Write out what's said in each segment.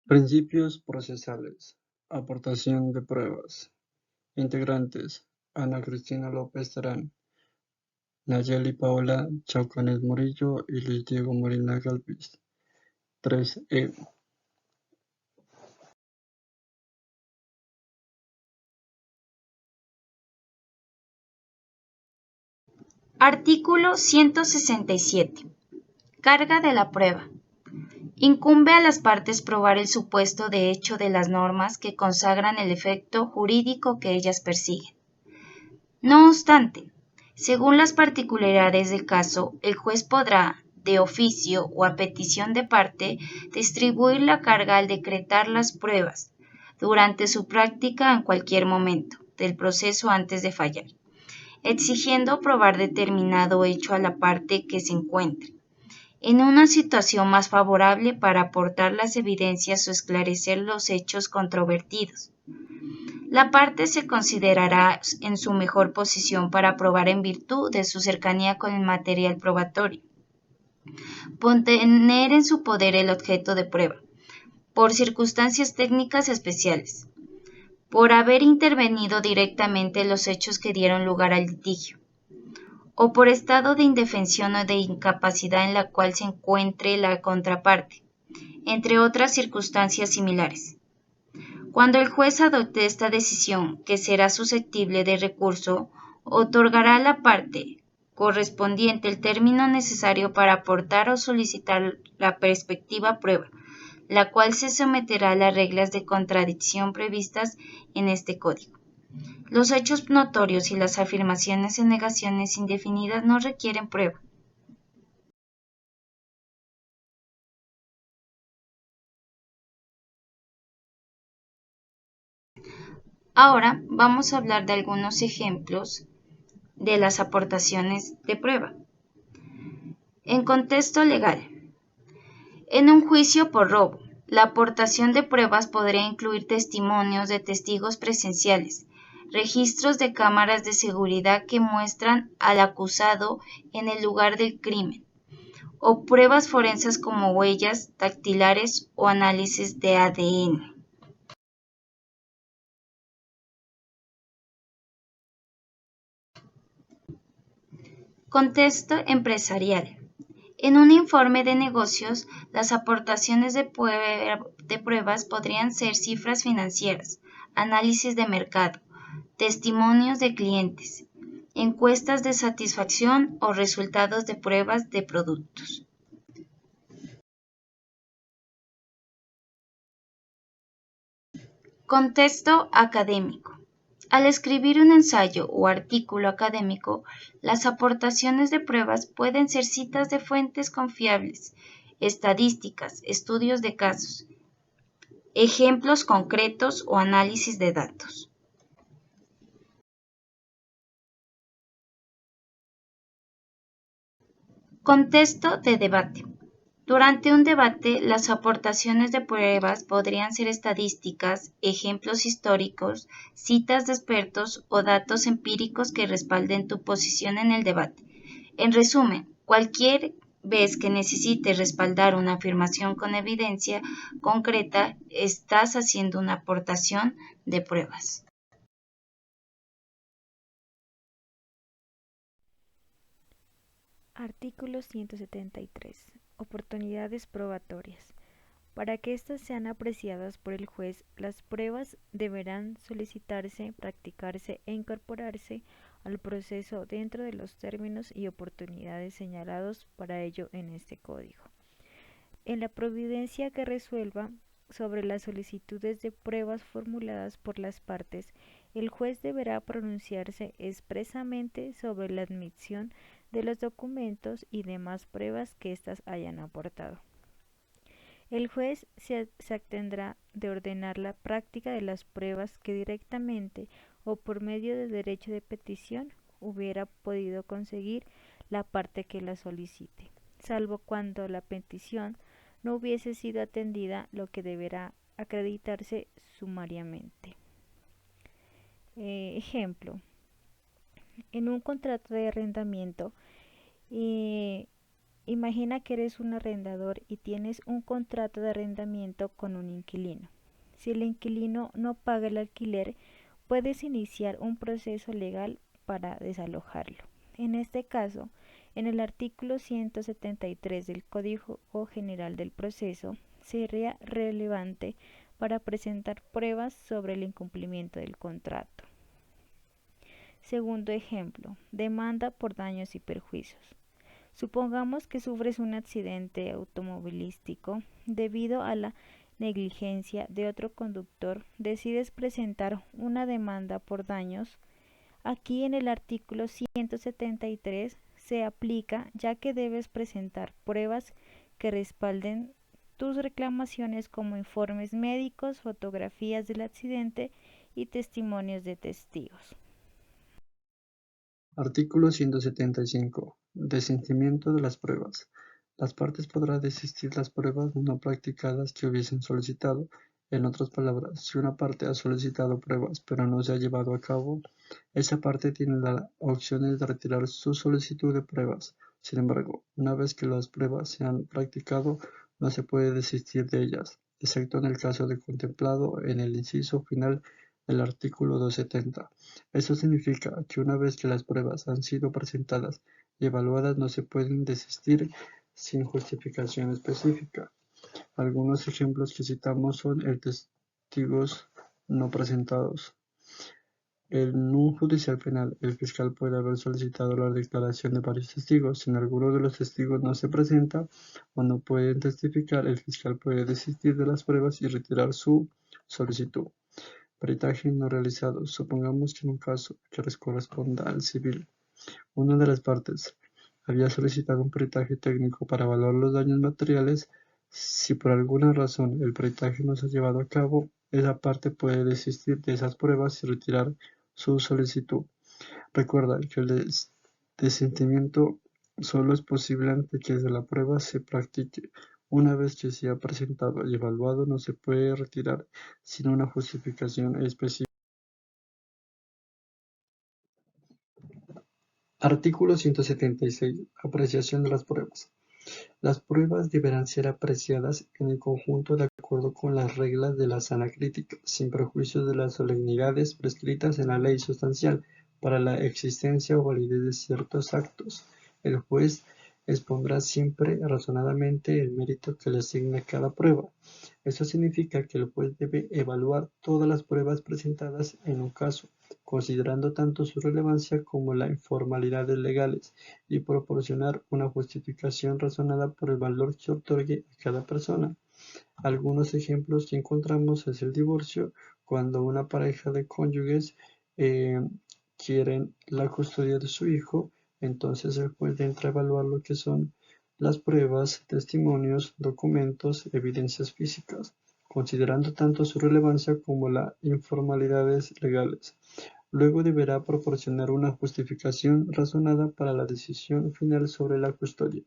Principios procesales. Aportación de pruebas. Integrantes: Ana Cristina López Terán, Nayeli Paola Chaucanet Murillo y Luis Diego Molina Galvis. 3E. Artículo 167. Carga de la prueba. Incumbe a las partes probar el supuesto de hecho de las normas que consagran el efecto jurídico que ellas persiguen. No obstante, según las particularidades del caso, el juez podrá, de oficio o a petición de parte, distribuir la carga al decretar las pruebas, durante su práctica en cualquier momento del proceso antes de fallar, exigiendo probar determinado hecho a la parte que se encuentre en una situación más favorable para aportar las evidencias o esclarecer los hechos controvertidos. La parte se considerará en su mejor posición para probar en virtud de su cercanía con el material probatorio. Poner en su poder el objeto de prueba, por circunstancias técnicas especiales, por haber intervenido directamente en los hechos que dieron lugar al litigio, o por estado de indefensión o de incapacidad en la cual se encuentre la contraparte, entre otras circunstancias similares. Cuando el juez adopte esta decisión, que será susceptible de recurso, otorgará a la parte correspondiente el término necesario para aportar o solicitar la respectiva prueba, la cual se someterá a las reglas de contradicción previstas en este Código. Los hechos notorios y las afirmaciones en negaciones indefinidas no requieren prueba. Ahora vamos a hablar de algunos ejemplos de las aportaciones de prueba. En contexto legal. En un juicio por robo, la aportación de pruebas podría incluir testimonios de testigos presenciales, registros de cámaras de seguridad que muestran al acusado en el lugar del crimen, o pruebas forenses como huellas dactilares o análisis de ADN. Contexto empresarial. En un informe de negocios, las aportaciones de pruebas podrían ser cifras financieras, análisis de mercado, testimonios de clientes, encuestas de satisfacción o resultados de pruebas de productos. Contexto académico. Al escribir un ensayo o artículo académico, las aportaciones de pruebas pueden ser citas de fuentes confiables, estadísticas, estudios de casos, ejemplos concretos o análisis de datos. Contexto de debate. Durante un debate, las aportaciones de pruebas podrían ser estadísticas, ejemplos históricos, citas de expertos o datos empíricos que respalden tu posición en el debate. En resumen, cualquier vez que necesites respaldar una afirmación con evidencia concreta, estás haciendo una aportación de pruebas. Artículo 173. Oportunidades probatorias. Para que éstas sean apreciadas por el juez, las pruebas deberán solicitarse, practicarse e incorporarse al proceso dentro de los términos y oportunidades señalados para ello en este Código. En la providencia que resuelva sobre las solicitudes de pruebas formuladas por las partes, el juez deberá pronunciarse expresamente sobre la admisión de los documentos y demás pruebas que éstas hayan aportado. El juez se abstendrá de ordenar la práctica de las pruebas que directamente o por medio del derecho de petición hubiera podido conseguir la parte que la solicite, salvo cuando la petición no hubiese sido atendida, lo que deberá acreditarse sumariamente. Ejemplo, en un contrato de arrendamiento, Imagina que eres un arrendador y tienes un contrato de arrendamiento con un inquilino. Si el inquilino no paga el alquiler, puedes iniciar un proceso legal para desalojarlo. En este caso, en el artículo 173 del Código General del Proceso, sería relevante para presentar pruebas sobre el incumplimiento del contrato. Segundo ejemplo, demanda por daños y perjuicios. Supongamos que sufres un accidente automovilístico debido a la negligencia de otro conductor, decides presentar una demanda por daños. Aquí en el artículo 173 se aplica, ya que debes presentar pruebas que respalden tus reclamaciones como informes médicos, fotografías del accidente y testimonios de testigos. Artículo 175. Desistimiento de las pruebas. Las partes podrán desistir las pruebas no practicadas que hubiesen solicitado. En otras palabras, si una parte ha solicitado pruebas pero no se ha llevado a cabo, esa parte tiene la opción de retirar su solicitud de pruebas. Sin embargo, una vez que las pruebas se han practicado, no se puede desistir de ellas, excepto en el caso de contemplado en el inciso final del artículo 270. Esto significa que una vez que las pruebas han sido presentadas y evaluadas, no se pueden desistir sin justificación específica. Algunos ejemplos que citamos son el testigos no presentados. En un judicial penal, el fiscal puede haber solicitado la declaración de varios testigos. Si alguno de los testigos no se presenta o no pueden testificar, el fiscal puede desistir de las pruebas y retirar su solicitud. Peritaje no realizado. Supongamos que en un caso que corresponda al civil, una de las partes había solicitado un peritaje técnico para evaluar los daños materiales. Si por alguna razón el peritaje no se ha llevado a cabo, esa parte puede desistir de esas pruebas y retirar su solicitud. Recuerda que el desistimiento solo es posible antes que la prueba se practique. Una vez que se ha presentado y evaluado, no se puede retirar sin una justificación específica. Artículo 176. Apreciación de las pruebas. Las pruebas deberán ser apreciadas en el conjunto de acuerdo con las reglas de la sana crítica, sin perjuicio de las solemnidades prescritas en la ley sustancial para la existencia o validez de ciertos actos. El juez expondrá siempre razonadamente el mérito que le asigne cada prueba. Esto significa que el juez debe evaluar todas las pruebas presentadas en un caso, considerando tanto su relevancia como las informalidades legales, y proporcionar una justificación razonada por el valor que otorgue a cada persona. Algunos ejemplos que encontramos es el divorcio, cuando una pareja de cónyuges quieren la custodia de su hijo, entonces el juez entra a evaluar lo que son las pruebas, testimonios, documentos, evidencias físicas, considerando tanto su relevancia como las informalidades legales. Luego deberá proporcionar una justificación razonada para la decisión final sobre la custodia.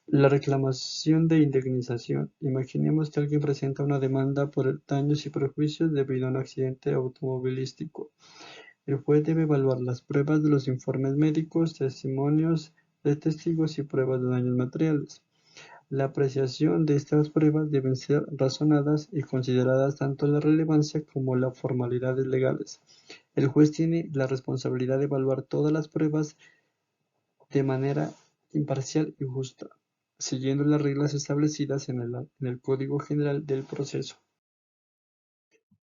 La reclamación de indemnización. Imaginemos que alguien presenta una demanda por daños y perjuicios debido a un accidente automovilístico. El juez debe evaluar las pruebas de los informes médicos, testimonios de testigos y pruebas de daños materiales. La apreciación de estas pruebas deben ser razonadas y consideradas tanto la relevancia como las formalidades legales. El juez tiene la responsabilidad de evaluar todas las pruebas de manera imparcial y justa, siguiendo las reglas establecidas en el Código General del Proceso.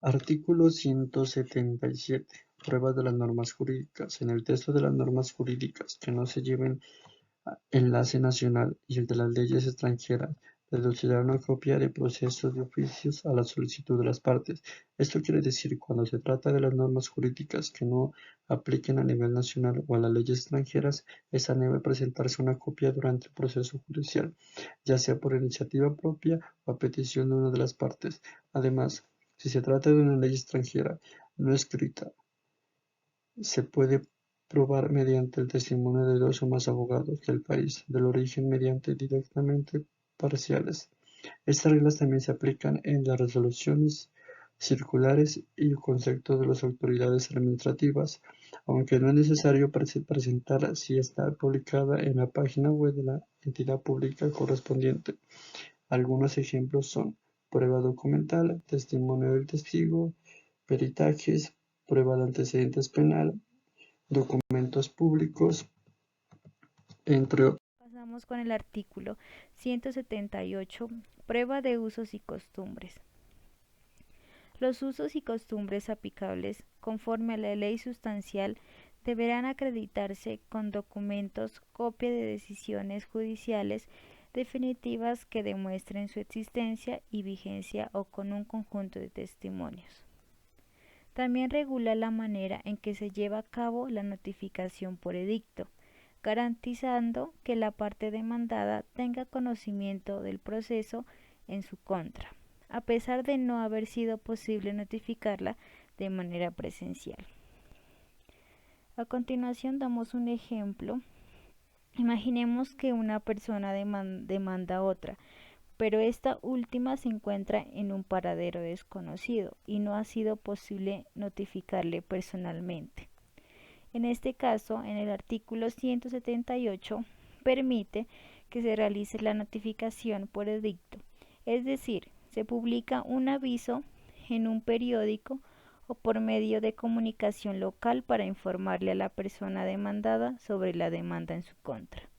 Artículo 177. Pruebas de las normas jurídicas. En el texto de las normas jurídicas que no se lleven enlace nacional y el de las leyes extranjeras, deducirá una copia de procesos de oficios a la solicitud de las partes. Esto quiere decir, cuando se trata de las normas jurídicas que no apliquen a nivel nacional o a las leyes extranjeras, esta debe presentarse una copia durante el proceso judicial, ya sea por iniciativa propia o a petición de una de las partes. Además, si se trata de una ley extranjera no escrita, se puede probar mediante el testimonio de dos o más abogados del país del origen mediante directamente parciales. Estas reglas también se aplican en las resoluciones circulares y conceptos de las autoridades administrativas, aunque no es necesario presentar si está publicada en la página web de la entidad pública correspondiente. Algunos ejemplos son prueba documental, testimonio del testigo, peritajes, prueba de antecedentes penal, documentos públicos, entre otros. Pasamos con el artículo 178, prueba de usos y costumbres. Los usos y costumbres aplicables conforme a la ley sustancial deberán acreditarse con documentos, copia de decisiones judiciales definitivas que demuestren su existencia y vigencia o con un conjunto de testimonios. También regula la manera en que se lleva a cabo la notificación por edicto, garantizando que la parte demandada tenga conocimiento del proceso en su contra, a pesar de no haber sido posible notificarla de manera presencial. A continuación damos un ejemplo. Imaginemos que una persona demanda a otra, pero esta última se encuentra en un paradero desconocido y no ha sido posible notificarle personalmente. En este caso, en el artículo 178, permite que se realice la notificación por edicto, es decir, se publica un aviso en un periódico o por medio de comunicación local para informarle a la persona demandada sobre la demanda en su contra.